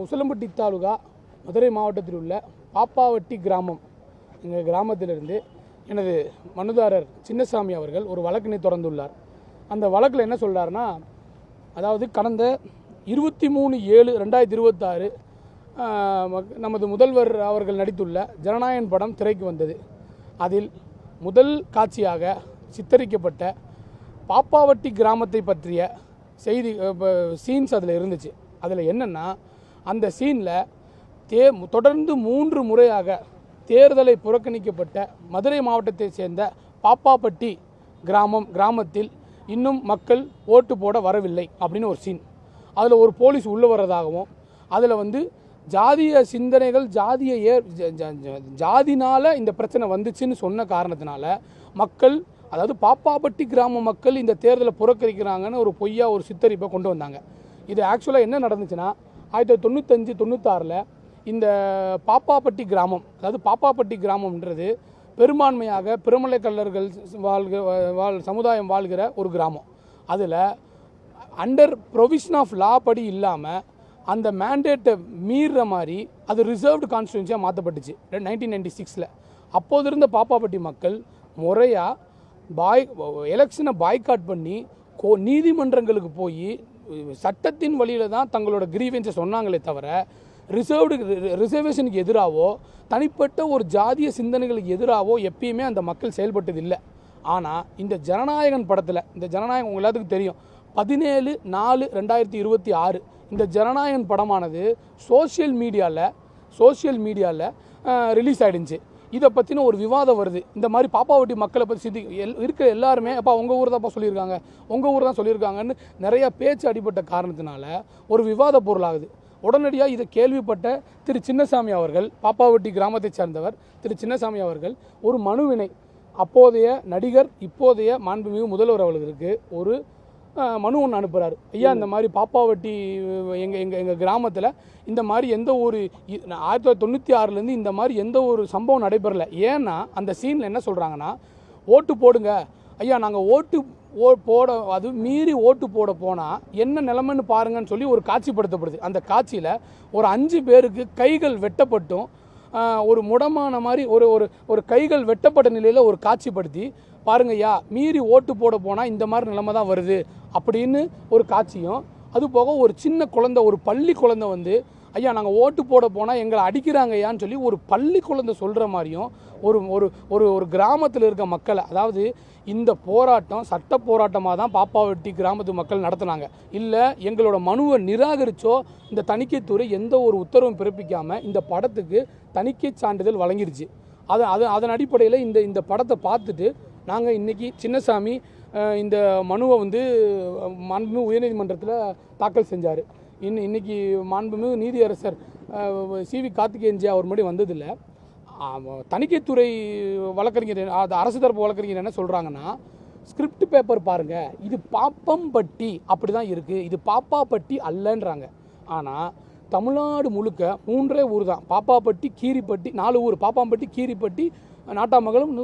உசிலம்பட்டி தாலுகா மதுரை மாவட்டத்தில் உள்ள பாப்பாவட்டி கிராமம், எங்கள் கிராமத்திலிருந்து எனது மனுதாரர் சின்னசாமி அவர்கள் ஒரு வழக்கினை தொடர்ந்துள்ளார். அந்த வழக்கில் என்ன சொல்கிறாருன்னா, அதாவது கடந்த 23/7/2026 நமது முதல்வர் அவர்கள் நடித்துள்ள ஜனநாயகன் படம் திரைக்கு வந்தது. அதில் முதல் காட்சியாக சித்தரிக்கப்பட்ட பாப்பாவட்டி கிராமத்தை பற்றிய செய்தி சீன்ஸ் அதில் இருந்துச்சு. அதில் என்னென்னா, அந்த சீனில் தொடர்ந்து 3 முறையாக தேர்தலை புறக்கணிக்கப்பட்ட மதுரை மாவட்டத்தை சேர்ந்த பாப்பாப்பட்டி கிராமத்தில் இன்னும் மக்கள் ஓட்டு போட வரவில்லை அப்படின்னு ஒரு சீன். அதில் ஒரு போலீஸ் உள்ளே வர்றதாகவும், அதில் ஜாதிய சிந்தனைகள் ஜாதினால் இந்த பிரச்சனை வந்துச்சுன்னு சொன்ன காரணத்தினால மக்கள், அதாவது பாப்பாப்பட்டி கிராம மக்கள் இந்த தேர்தலை புறக்கணிக்கிறாங்கன்னு ஒரு பொய்யா ஒரு சித்தரிப்பை கொண்டு வந்தாங்க. இது ஆக்சுவலாக என்ன நடந்துச்சுன்னா, 1995-96 இந்த பாப்பாப்பட்டி கிராமம், அதாவது பாப்பாப்பட்டி கிராமம்ன்றது பெரும்பான்மையாக பிரமலை கல்லர்கள் சமுதாயம் வாழ்கிற ஒரு கிராமம். அதில் அண்டர் ப்ரொவிஷன் ஆஃப் லா படி இல்லாமல் அந்த மேண்டேட்டை மீறுற மாதிரி அது ரிசர்வ்டு கான்ஸ்டியூன்சியாக மாற்றப்பட்டுச்சு 1996. அப்போது இருந்த பாப்பாப்பட்டி மக்கள் முறையாக எலெக்ஷனை பாய்காட் பண்ணி நீதிமன்றங்களுக்கு போய் சட்டத்தின் வழியில் தான் தங்களோட கிரீவன்ஸை சொன்னாங்களே தவிர ரிசர்வேஷனுக்கு எதிராகவோ தனிப்பட்ட ஒரு ஜாதிய சிந்தனைகளுக்கு எதிராகவோ எப்பயுமே அந்த மக்கள் செயல்பட்டது இல்லை. ஆனால் இந்த ஜனநாயகன் படத்தில், இந்த ஜனநாயகம் உங்கள் எல்லாத்துக்கும் தெரியும், 17/4/2026 இந்த ஜனநாயகன் படமானது சோஷியல் மீடியாவில் ரிலீஸ் ஆகிடுச்சு. இதை பற்றின ஒரு விவாதம் வருது. இந்த மாதிரி பாப்பாவட்டி மக்களை பற்றி இருக்கிற எல்லாருமே, அப்பா உங்கள் ஊர் தான்ப்பா சொல்லியிருக்காங்க, உங்கள் ஊர் தான் சொல்லியிருக்காங்கன்னு நிறையா பேச்சு அடிப்பட்ட காரணத்தினால ஒரு விவாத பொருளாகுது. உடனடியாக இதை கேள்விப்பட்ட திரு சின்னசாமி அவர்கள், பாப்பாவட்டி கிராமத்தை சேர்ந்தவர் திரு சின்னசாமி அவர்கள் ஒரு மனுவினை அப்போதைய நடிகர் இப்போதைய மாண்புமிகு முதல்வர் அவர்களுக்கு ஒரு மனு ஒன்று அனுப்புகிறார். ஐயா, இந்த மாதிரி பாப்பாவட்டி எங்கள் கிராமத்தில் இந்த மாதிரி எந்த ஒரு 1996 இந்த மாதிரி எந்த ஒரு சம்பவம் நடைபெறலை. ஏன்னா அந்த சீனில் என்ன சொல்கிறாங்கன்னா, ஓட்டு போடுங்க ஐயா, நாங்கள் போட அது மீறி ஓட்டு போட போனால் என்ன நிலைமைன்னு பாருங்கன்னு சொல்லி ஒரு காட்சிப்படுத்தப்படுது. அந்த காட்சியில் ஒரு 5 பேருக்கு கைகள் வெட்டப்பட்டும் ஒரு முடமான மாதிரி ஒரு கைகள் வெட்டப்பட்ட நிலையில் ஒரு காட்சிப்படுத்தி, பாருங்க ஐயா, மீறி ஓட்டு போட போனால் இந்த மாதிரி நிலைமை தான் வருது அப்படின்னு ஒரு காட்சியும், அது போக ஒரு சின்ன குழந்தை, ஒரு பள்ளி குழந்தை ஐயா நாங்கள் ஓட்டு போட போனால் எங்களை அடிக்கிறாங்க ஐயான்னு சொல்லி ஒரு பள்ளி குழந்தை சொல்கிற மாதிரியும் ஒரு கிராமத்தில் இருக்க மக்களை, அதாவது இந்த போராட்டம் சட்ட போராட்டமாக தான் பாப்பாவட்டி கிராமத்து மக்கள் நடத்துனாங்க. இல்லை எங்களோட மனுவை நிராகரித்தோ இந்த தணிக்கைத்துறை எந்த ஒரு உத்தரவும் பிறப்பிக்காமல் இந்த படத்துக்கு தணிக்கை சான்றிதழ் வழங்கிருச்சு. அதன் அடிப்படையில் இந்த படத்தை பார்த்துட்டு நாங்கள் இன்றைக்கி சின்னசாமி இந்த மனுவை மாண்புமிகு உயர்நீதிமன்றத்தில் தாக்கல் செஞ்சார். இன்றைக்கி மாண்புமிகு நீதியரசர் CV கார்த்திகேயன்ஜி அவர் முன்னாடி வந்ததில்லை. தணிக்கைத்துறை வழக்கறிஞர், அரசு தரப்பு வழக்கறிஞர் என்ன சொல்கிறாங்கன்னா, ஸ்கிரிப்ட் பேப்பர் பாருங்கள், இது பாப்பம்பட்டி அப்படி தான் இருக்குது, இது பாப்பாப்பட்டி அல்லன்றாங்க. ஆனால் தமிழ்நாடு முழுக்க 3 ஊர் தான், பாப்பாப்பட்டி, கீரிப்பட்டி, 4 ஊர், பாப்பாம்பட்டி, கீரிப்பட்டி, நாட்டாமங்கலம்,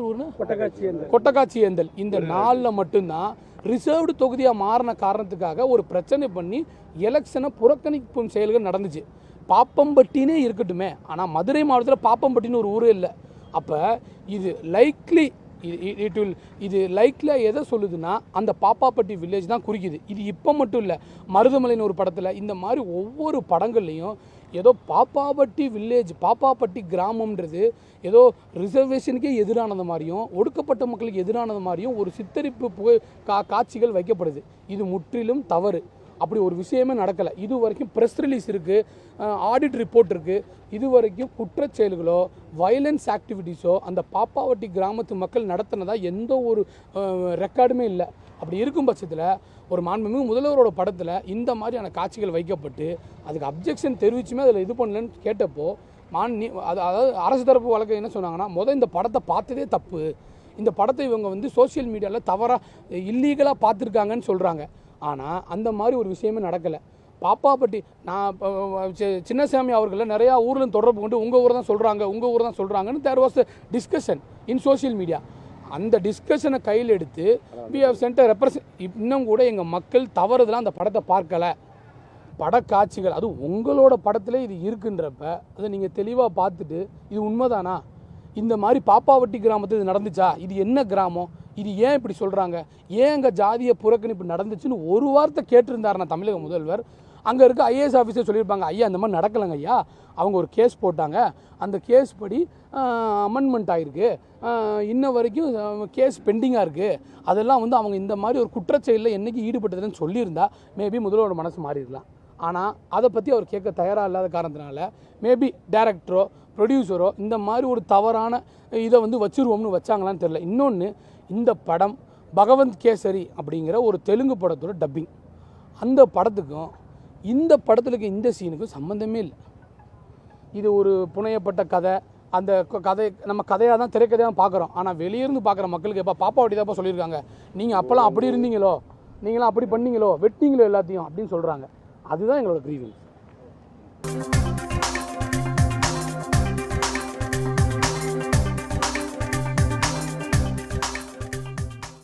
கொட்டக்காட்சியேந்தல். இந்த 4ல் மட்டும்தான் ரிசர்வ்டு தொகுதியாக மாறின காரணத்துக்காக ஒரு பிரச்சனை பண்ணி எலெக்ஷனை புறக்கணிக்கும் செயல்கள் நடந்துச்சு. பாப்பம்பட்டினே இருக்கட்டுமே, ஆனால் மதுரை மாவட்டத்தில் பாப்பம்பட்டின்னு ஒரு ஊரே இல்லை. அப்போ இது லைக்லியாக எதை சொல்லுதுன்னா, அந்த பாப்பாப்பட்டி வில்லேஜ் தான் குறிக்குது. இது இப்போ மட்டும் இல்லை, மருதமலைன்னு ஒரு படத்தில், இந்த மாதிரி ஒவ்வொரு படங்கள்லையும் ஏதோ பாப்பாப்பட்டி வில்லேஜ், பாப்பாப்பட்டி கிராமம்ன்றது ஏதோ ரிசர்வேஷனுக்கே எதிரானது மாதிரியும் ஒடுக்கப்பட்ட மக்களுக்கு எதிரானது மாதிரியும் ஒரு சித்தரிப்பு காட்சிகள் வைக்கப்படுது. இது முற்றிலும் தவறு. அப்படி ஒரு விஷயமே நடக்கலை. இது வரைக்கும் ப்ரெஸ் ரிலீஸ் இருக்குது, ஆடிட் ரிப்போர்ட் இருக்குது. இது வரைக்கும் குற்றச்செயல்களோ வயலன்ஸ் ஆக்டிவிட்டீஸோ அந்த பாப்பாவட்டி கிராமத்து மக்கள் நடத்தினதா எந்த ஒரு ரெக்கார்டுமே இல்லை. அப்படி இருக்கும் பட்சத்தில் ஒரு மாண்புமிகு முதல்வரோட படத்தில் இந்த மாதிரியான காட்சிகள் வைக்கப்பட்டு அதுக்கு அப்ஜெக்ஷன் தெரிவிச்சுமே அதில் இது பண்ணலன்னு கேட்டப்போ அதாவது அரசு தரப்பு வழக்கு என்ன சொன்னாங்கன்னா, இந்த படத்தை பார்த்ததே தப்பு, இந்த படத்தை இவங்க சோஷியல் மீடியாவில் தவறாக இல்லீகலாக பார்த்துருக்காங்கன்னு சொல்கிறாங்க. ஆனால் அந்த மாதிரி ஒரு விஷயமே நடக்கலை. பாப்பாப்பட்டி சின்னசாமி அவர்களை நிறையா ஊரில் தொடர்பு கொண்டு உங்கள் ஊர் தான் சொல்கிறாங்கன்னு there was discussion in social media. அந்த டிஸ்கஷனை கையில் எடுத்து வி ஹவ் சென்ட் ரெப்ரசன்ட். இன்னும் கூட எங்கள் மக்கள் தவறுதலாக அந்த படத்தை பார்க்கலை. படக்காட்சிகள், அதுவும் உங்களோட படத்தில் இது இருக்குன்றப்ப அதை நீங்கள் தெளிவாக பார்த்துட்டு இது உண்மைதானா, இந்த மாதிரி பாப்பாவட்டி கிராமத்தில் இது நடந்துச்சா, இது என்ன கிராமம், இது ஏன் இப்படி சொல்கிறாங்க, ஏன் அங்கே ஜாதிய புறக்கணிப்பு நடந்துச்சுன்னு ஒரு வார்த்தை கேட்டிருந்தாருன்னா தமிழக முதல்வர், அங்கே இருக்க ஐஏஎஸ் ஆஃபீஸர் சொல்லியிருப்பாங்க, ஐயா இந்த மாதிரி நடக்கலைங்க ஐயா, அவங்க ஒரு கேஸ் போட்டாங்க, அந்த கேஸ் படி அமெண்ட்மெண்ட் ஆகிருக்கு, இன்ன வரைக்கும் கேஸ் பெண்டிங்காக இருக்குது, அதெல்லாம் வந்து அவங்க இந்த மாதிரி ஒரு குற்றச்செயலில் என்றைக்கு ஈடுபட்டதுன்னு சொல்லியிருந்தா மேபி முதல்வரோட மனசு மாறிடலாம். ஆனால் அதை பற்றி அவர் கேட்க தயாராக இல்லாத காரணத்தினால மேபி டைரக்டரோ ப்ரொடியூசரோ இந்த மாதிரி ஒரு தவறான இதை வந்து வச்சுருவோம்னு வச்சாங்களான்னு தெரில. இன்னொன்று, இந்த படம் பகவந்த் கேசரி அப்படிங்கிற ஒரு தெலுங்கு படத்தோட டப்பிங். அந்த படத்துக்கும் இந்த படத்தில் இருக்க இந்த சீனுக்கும் சம்மந்தமே இல்லை. இது ஒரு புனையப்பட்ட கதை. அந்த கதை நம்ம கதையாக தான் திரைக்கதையாக பார்க்குறோம். ஆனால் வெளியிருந்து பார்க்குற மக்களுக்கு எப்போ பாப்பாவட்டி தான்ப்பா சொல்லியிருக்காங்க, நீங்கள் அப்போல்லாம் அப்படி இருந்தீங்களோ, நீங்களாம் அப்படி பண்ணீங்களோ, வெட்டிங்களோ எல்லாத்தையும் அப்படின்னு சொல்கிறாங்க. அதுதான் எங்களோட கிரீவன்ஸ்.